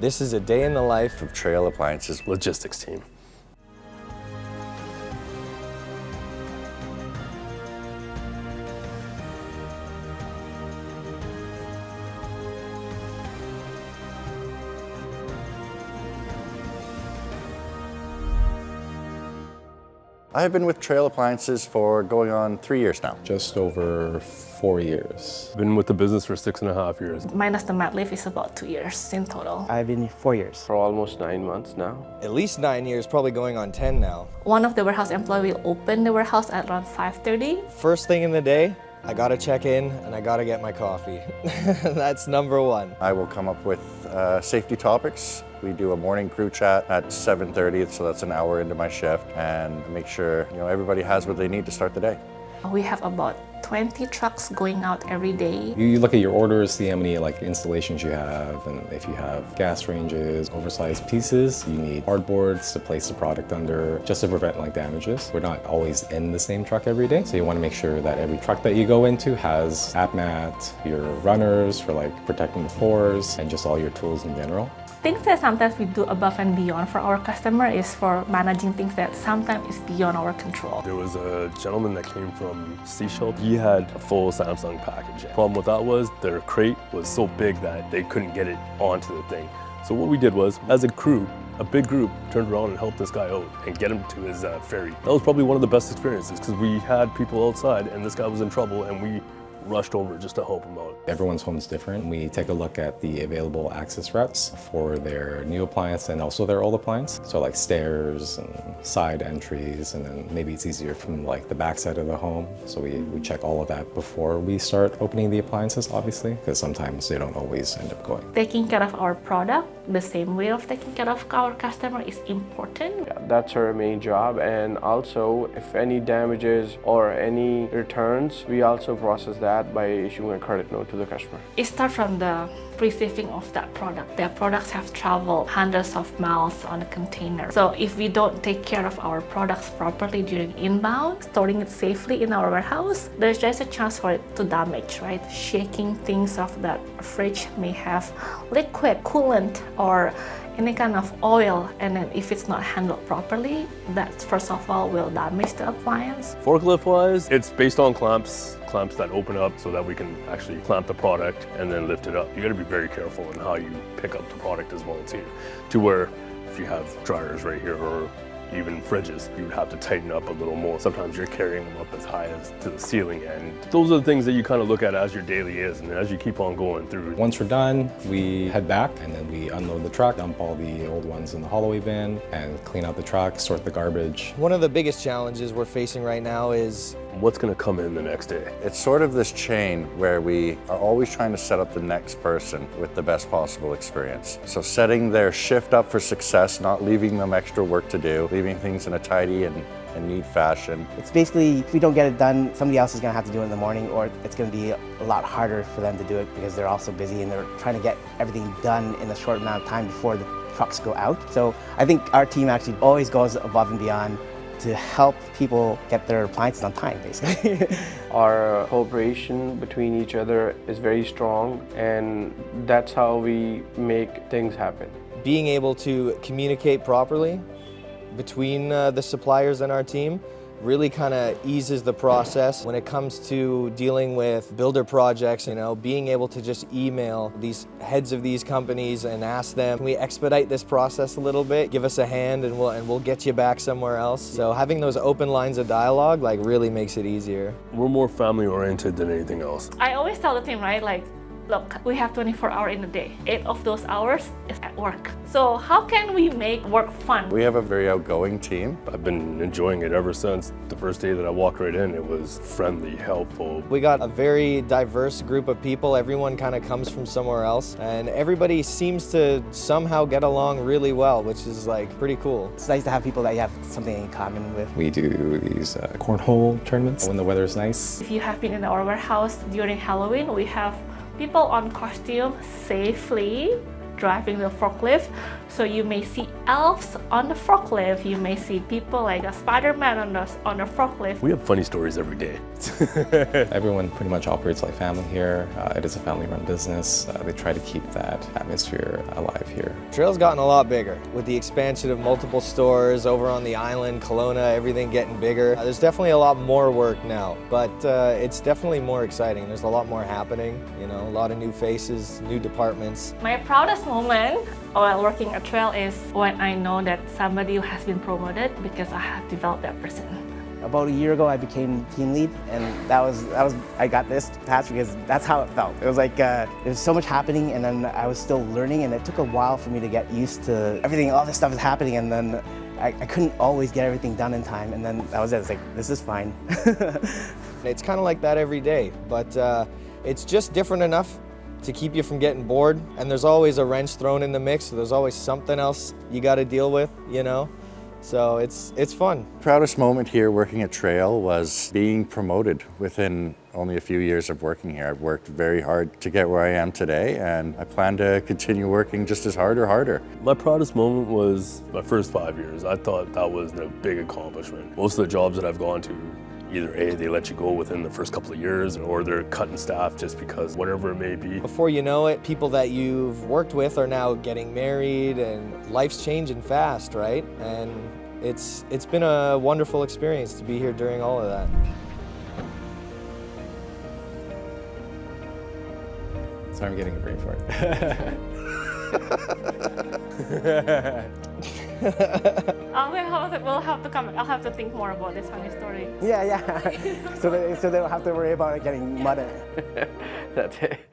This is a day in the life of Trail Appliances logistics team. I've been with Trail Appliances for going on 3 years now. Just over 4 years. Been with the business for 6.5 years. Minus the mat leave is about 2 years in total. I've been 4 years. For almost 9 months now. At least 9 years, probably going on 10 now. One of the warehouse employees will open the warehouse at around 5:30. First thing in the day, I gotta check in and I gotta get my coffee. That's number one. I will come up with safety topics. We do a morning crew chat at 7:30, so that's an hour into my shift, and make sure everybody has what they need to start the day. We have about 20 trucks going out every day. You look at your orders, see how many installations you have, and if you have gas ranges, oversized pieces, you need hardboards to place the product under just to prevent damages. We're not always in the same truck every day, so you want to make sure that every truck that you go into has app mat, your runners for protecting the floors, and just all your tools in general. Things that sometimes we do above and beyond for our customer is for managing things that sometimes is beyond our control. There was a gentleman that came from Seashell. He had a full Samsung package. Problem with that was their crate was so big that they couldn't get it onto the thing. So what we did was, as a crew, a big group turned around and helped this guy out and get him to his ferry. That was probably one of the best experiences because we had people outside and this guy was in trouble and we rushed over just to help him out. Everyone's home is different. We take a look at the available access routes for their new appliance and also their old appliance. So stairs and side entries, and then maybe it's easier from the back side of the home. So we check all of that before we start opening the appliances, obviously, because sometimes they don't always end up going. Taking care of our product the same way of taking care of our customer is important. Yeah, that's our main job, and also if any damages or any returns, we also process that by issuing a credit note to the customer. It starts from the receiving of that product. Their products have traveled hundreds of miles on a container. So if we don't take care of our products properly during inbound, storing it safely in our warehouse, there's just a chance for it to damage, right? Shaking things off that fridge may have liquid, coolant, or any kind of oil, and then if it's not handled properly, that first of all will damage the appliance. Forklift wise, it's based on clamps that open up so that we can actually clamp the product and then lift it up. You gotta be very careful in how you pick up the product as well too. To where if you have dryers right here or even fridges, you would have to tighten up a little more. Sometimes you're carrying them up as high as to the ceiling, and those are the things that you kind of look at as your daily is, and as you keep on going through. Once we're done, we head back and then we unload the truck, dump all the old ones in the haulaway bin, and clean out the truck, sort the garbage. One of the biggest challenges we're facing right now is what's going to come in the next day. It's sort of this chain where we are always trying to set up the next person with the best possible experience. So setting their shift up for success, not leaving them extra work to do, leaving things in a tidy and neat fashion. It's basically, if we don't get it done, somebody else is going to have to do it in the morning, or it's going to be a lot harder for them to do it because they're also busy and they're trying to get everything done in a short amount of time before the trucks go out. So I think our team actually always goes above and beyond to help people get their appliances on time, basically. Our cooperation between each other is very strong, and that's how we make things happen. Being able to communicate properly between the suppliers and our team really kind of eases the process when it comes to dealing with builder projects. Being able to just email these heads of these companies and ask them, can we expedite this process a little bit? Give us a hand and we'll get you back somewhere else. So having those open lines of dialogue really makes it easier. We're more family oriented than anything else. I always tell the team, right, look, we have 24 hours in a day. 8 of those hours is at work. So how can we make work fun? We have a very outgoing team. I've been enjoying it ever since the first day that I walked right in. It was friendly, helpful. We got a very diverse group of people. Everyone kind of comes from somewhere else, and everybody seems to somehow get along really well, which is pretty cool. It's nice to have people that you have something in common with. We do these cornhole tournaments when the weather is nice. If you have been in our warehouse during Halloween, we have people on costume safely driving the forklift. So you may see elves on the forklift. You may see people like a Spider-Man on the forklift. We have funny stories every day. Everyone pretty much operates like family here. It is a family-run business. They try to keep that atmosphere alive here. Trail's gotten a lot bigger with the expansion of multiple stores over on the island, Kelowna, everything getting bigger. There's definitely a lot more work now, but it's definitely more exciting. There's a lot more happening, you know, a lot of new faces, new departments. My proudest moment while working at Trail is when I know that somebody has been promoted because I have developed that person. About a year ago, I became team lead, and I got this patch because that's how it felt. It was like there's so much happening, and then I was still learning, and it took a while for me to get used to everything. All this stuff is happening, and then I couldn't always get everything done in time, and then that was it. It's like, this is fine. It's kind of like that every day, but it's just different enough to keep you from getting bored, and there's always a wrench thrown in the mix, so there's always something else you got to deal with, you know? So it's fun. Proudest moment here working at Trail was being promoted within only a few years of working here. I've worked very hard to get where I am today, and I plan to continue working just as hard or harder. My proudest moment was my first 5 years. I thought that was a big accomplishment. Most of the jobs that I've gone to, either A, they let you go within the first couple of years, or they're cutting staff just because whatever it may be. Before you know it, people that you've worked with are now getting married, and life's changing fast, right? And it's been a wonderful experience to be here during all of that. Sorry, I'm getting a brain fart. We'll have to come. I'll have to think more about this funny story. Yeah. So they don't have to worry about it getting mud in it. That's it.